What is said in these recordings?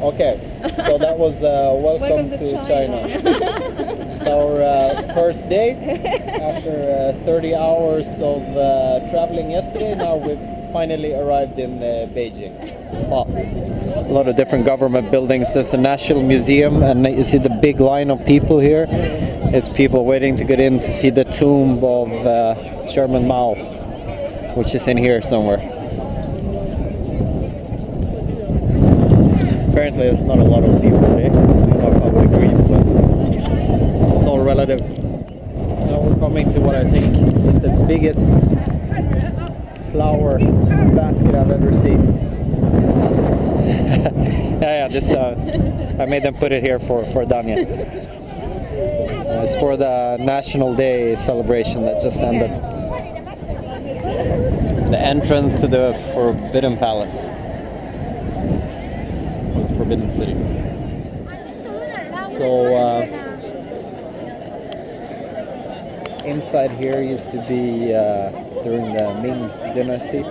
Okay, so that was welcome to China. It's our first day after 30 hours of traveling yesterday. Now we've finally arrived in Beijing. Well, a lot of different government buildings. There's a National Museum, and you see the big line of people here. It's people waiting to get in to see the tomb of Chairman Mao, which is in here somewhere. Apparently there's not a lot of people today. I don't know if I would agree, but it's all relative. Now we're coming to what I think is the biggest flower basket I've ever seen. yeah, this I made them put it here for Danya. It's for the National Day celebration that just ended. The entrance to the Forbidden Palace. Forbidden City. So inside here used to be during the Ming Dynasty.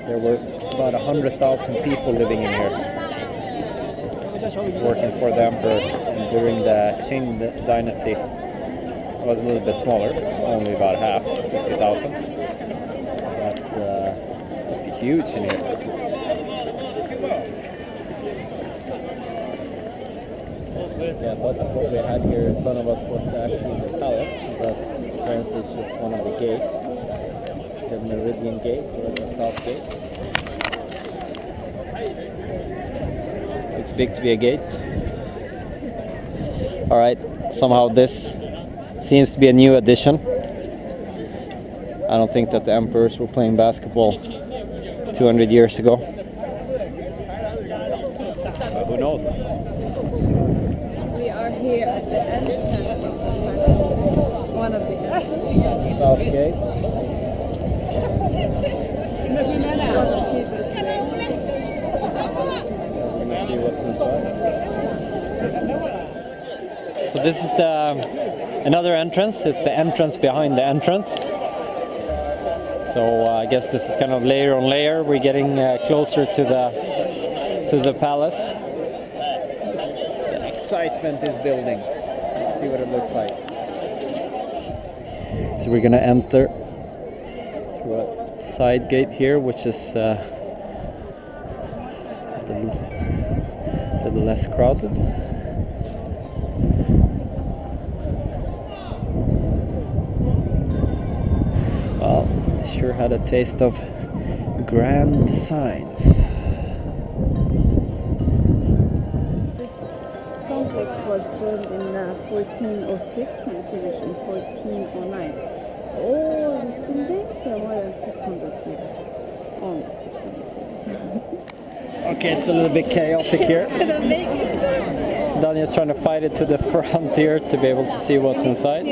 There were about 100,000 people living in here, working for the emperor. And during the Qing Dynasty, it was a little bit smaller, only about half, 50,000. But it's huge in here. Yeah, but what we had here in front of us was actually the palace, but apparently it's just one of the gates. The Meridian Gate or the South Gate. It's big to be a gate. Alright, somehow this seems to be a new addition. I don't think that the emperors were playing basketball 200 years ago. But who knows? We are here at the entrance of the palace. One of the entrances. South Gate. A lot of people today. We're gonna see what's inside. So this is another entrance. It's the entrance behind the entrance. So I guess this is kind of layer on layer. We're getting closer to the palace. The excitement is building. Let's see what it looks like. So we're gonna enter through a side gate here, which is a little less crowded. Well, sure had a taste of grand designs. Complex was built in 1406 and finished in 1409. So all these buildings are more than 600 years. Almost 600 years. Okay, it's a little bit chaotic here. Daniel's trying to fight it to the front here to be able to see what's inside.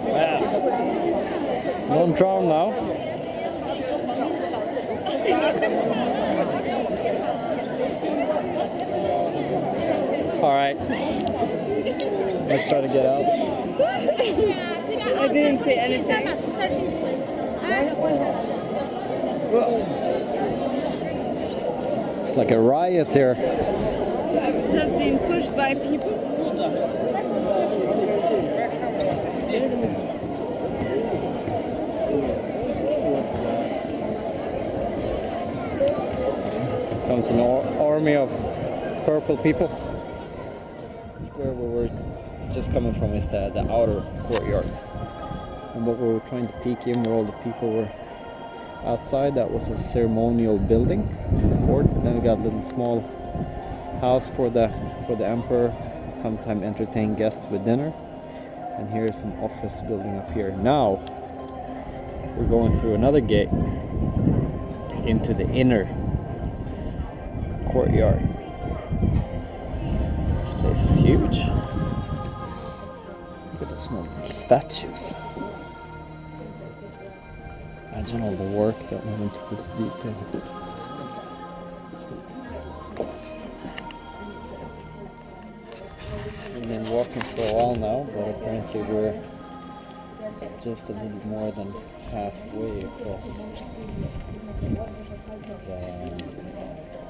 Wow. Don't drown now. Alright. Let's try to get out. I didn't say anything. It's like a riot here. I've just been pushed by people. Comes an army of purple people. Where we were just coming from is the outer courtyard. And what we were trying to peek in where all the people were outside, that was a ceremonial building, court. Then we got a little small house for the emperor, sometime entertain guests with dinner. And here's an office building up here. Now we're going through another gate into the inner courtyard. This place is huge. Look at the small statues. Imagine all the work that went into this detail. We've been walking for a while now, but apparently we're just a little more than halfway across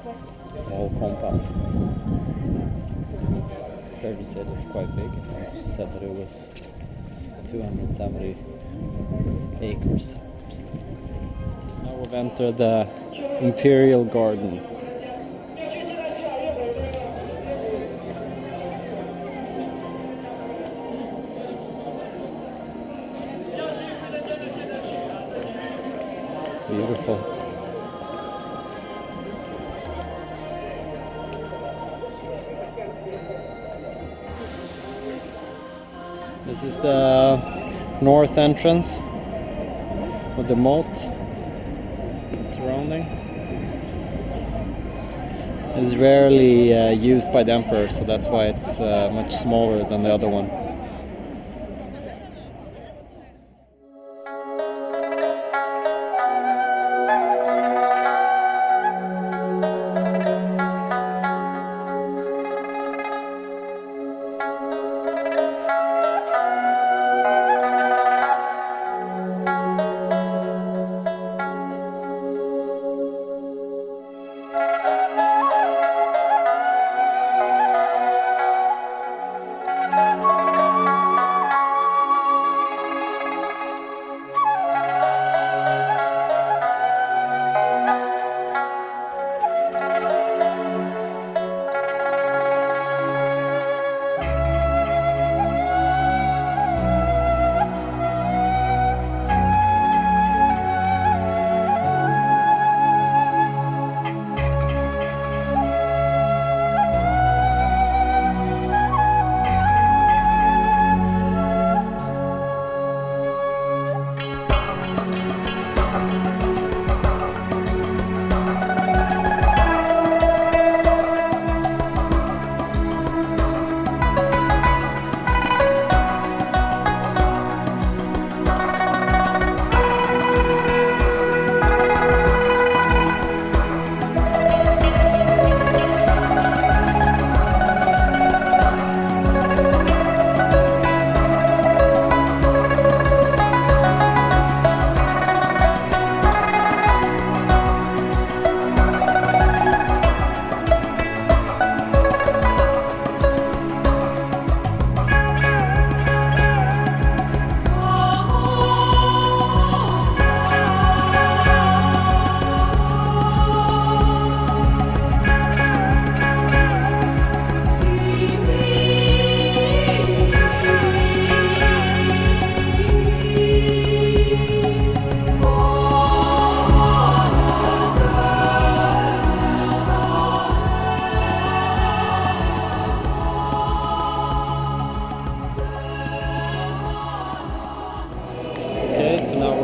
the The whole compound. Fairly said it's quite big. I said that it was 270 acres. Now we've entered the Imperial Garden. Beautiful. This is the north entrance with the moat surrounding. It's rarely used by the emperor, so that's why it's much smaller than the other one.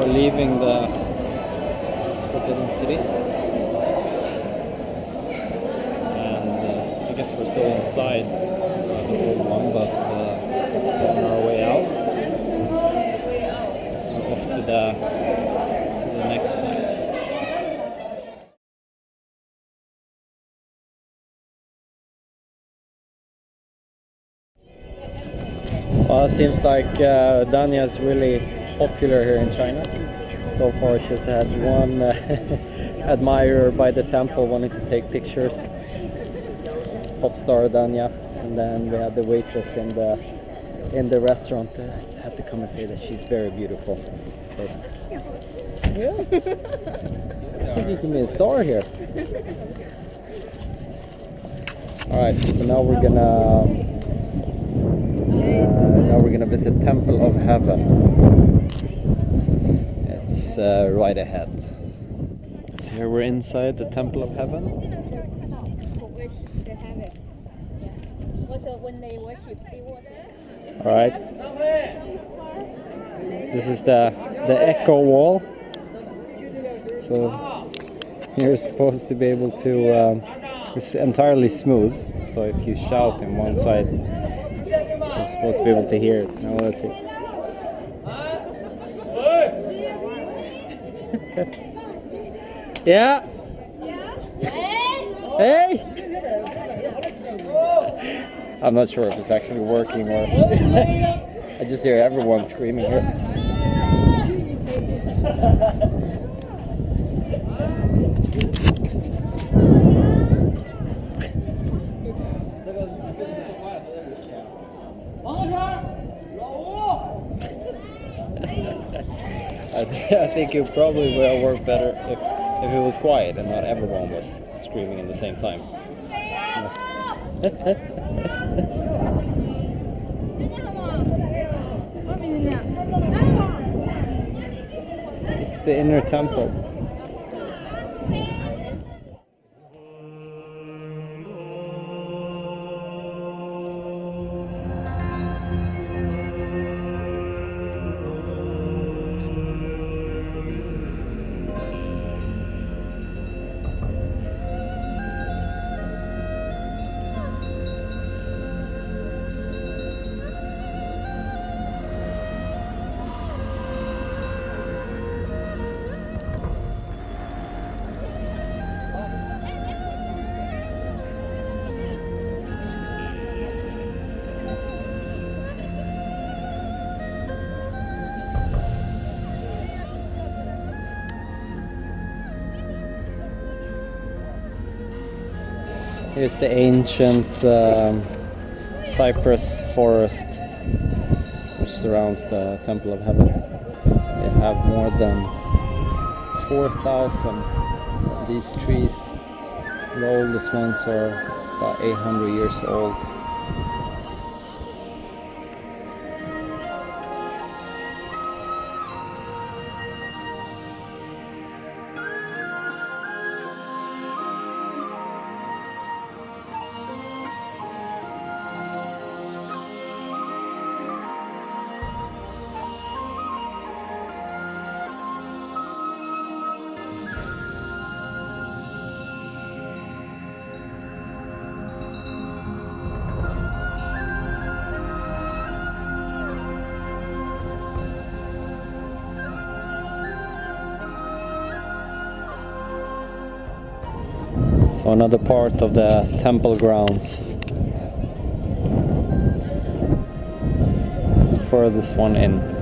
Leaving the forbidden city, and I guess we're still inside the old one, but on our way out, off to the next side. Well, it seems like Danya is really popular here in China. So far she's had one admirer by the temple wanting to take pictures, pop star Danya, and then we had the waitress in the restaurant had to come and say that she's very beautiful. So, yeah. I think you can be a star here. Alright, so now we're gonna visit Temple of Heaven. Right ahead. So here we're inside the Temple of Heaven. Alright. This is the echo wall. So you're supposed to be able to it's entirely smooth. So if you shout in one side, you're supposed to be able to hear it. Now let's see. Yeah. Hey. I'm not sure if it's actually working or I just hear everyone screaming here. I think it probably will work better if it was quiet and not everyone was screaming at the same time. It's the inner temple. Here's the ancient cypress forest which surrounds the Temple of Heaven. They have more than 4,000 of these trees. The oldest ones are about 800 years old. So another part of the temple grounds. The furthest one in.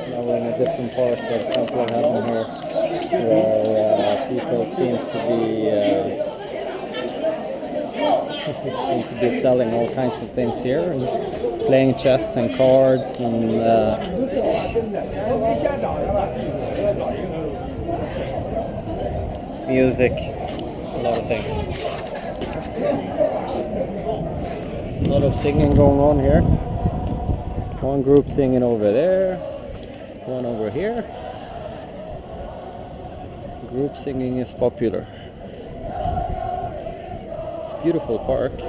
Now we're in a different part of Temple of Heaven here, where people seem to be selling all kinds of things here, and playing chess and cards and music, a lot of things. A lot of singing going on here. One group singing over there. One over here. Group singing is popular. It's a beautiful park.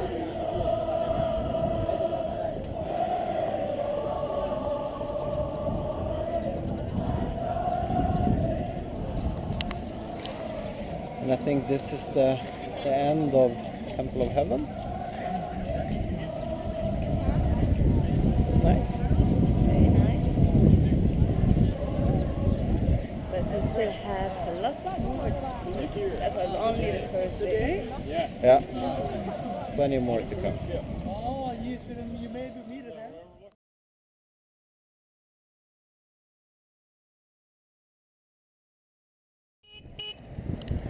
And I think this is the end of Temple of Heaven. It's nice. Still have a lot more to see. That was only the first day. Yeah, plenty more to come. Oh, you made me that.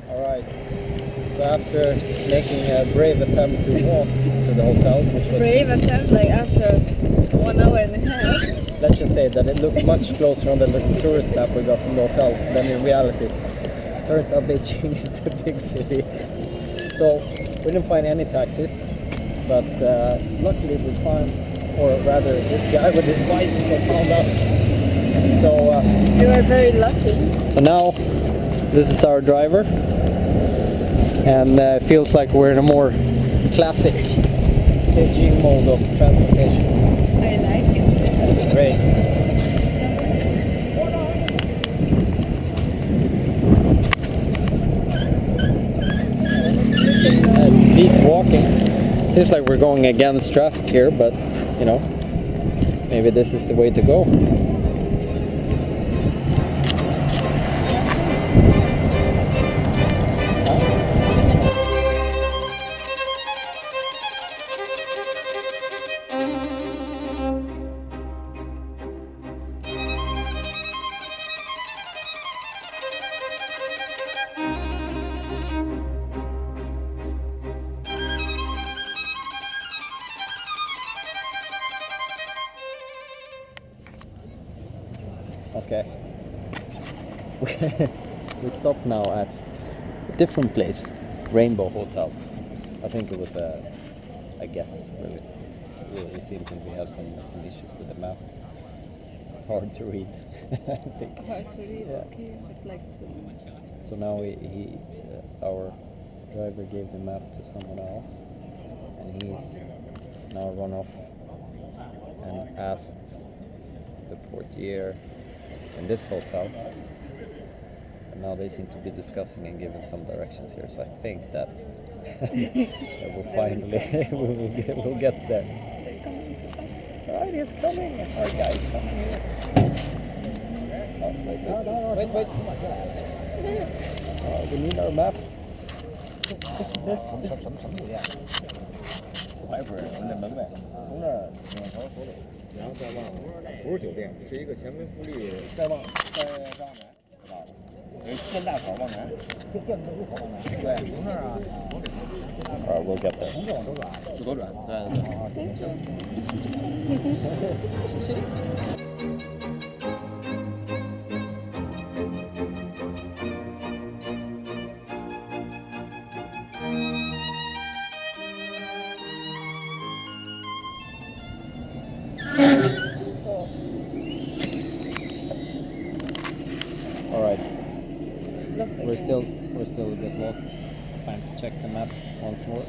Alright, so after making a brave attempt to walk to the hotel, which was... Brave attempt, like after 1 hour and a half. Let's just say that it looked much closer on the tourist map we got from the hotel than in reality. Turns out Beijing is a big city. So we didn't find any taxis, but luckily we found, or rather this guy with his bicycle found us. So We were very lucky. so now this is our driver, and it feels like we're in a more classic Beijing mode of transportation. I like it. It's great. It beats walking. Seems like we're going against traffic here, but you know, maybe this is the way to go. Okay. We stopped now at a different place, Rainbow Hotel. I think it was a guess, really. We seem to have some issues with the map. It's hard to read. I think. Hard to read, Yeah. okay, but like to... So now our driver gave the map to someone else, and he's now run off and asked the portier in this hotel, and now they seem to be discussing and giving some directions here. So I think that, that we'll finally we'll get there. Alright, he's coming. Our guy's coming here. Oh, wait. We need our map. 来回从那门外，从那儿两条河路，然后再往不是酒店，是一个全民福利，再往南，知道吧？建大口往南，建大口往南，对，从那儿啊，Alright, we'll get there. 从这往左转，就左转，对。谢谢。Alright, Lost we're again. still a bit lost. Time to check the map once more.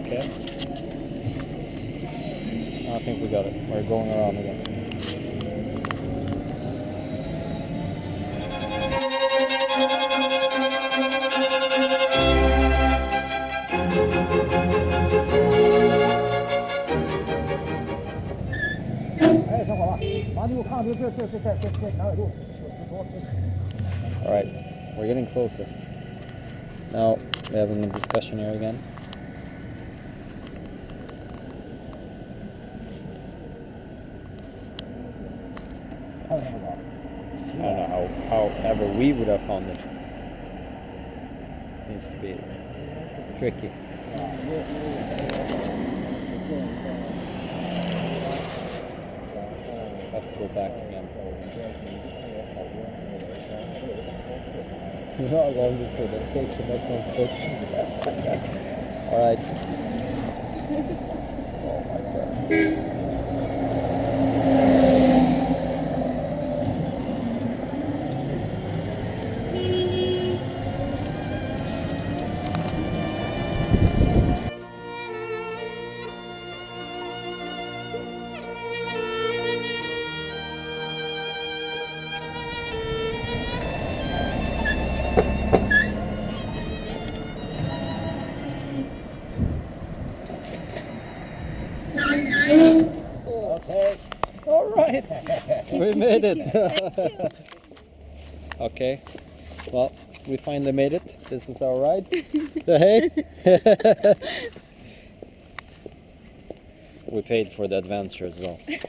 Okay. I think we got it. We're going around again. Alright, we're getting closer. Now we're having a discussion here again. I don't know however we would have found it. Seems to be tricky. Have to go back again. You're not going to see the picture, that sounds good. Alright. Oh my god. Okay. All right. We made it. Okay. Well, we finally made it. This is our ride. So hey. We paid for the adventure as well. I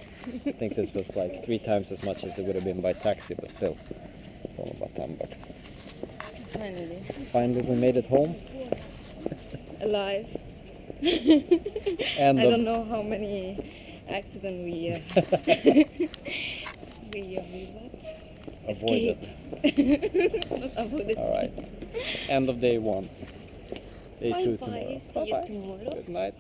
think this was like 3 times as much as it would have been by taxi, but still, it's all about $10. Finally. Finally, we made it home. Alive. And I don't know how many accidents we avoided. Not avoided. All right. End of day 1. Day 2 Bye-bye. tomorrow. See you tomorrow. Good night.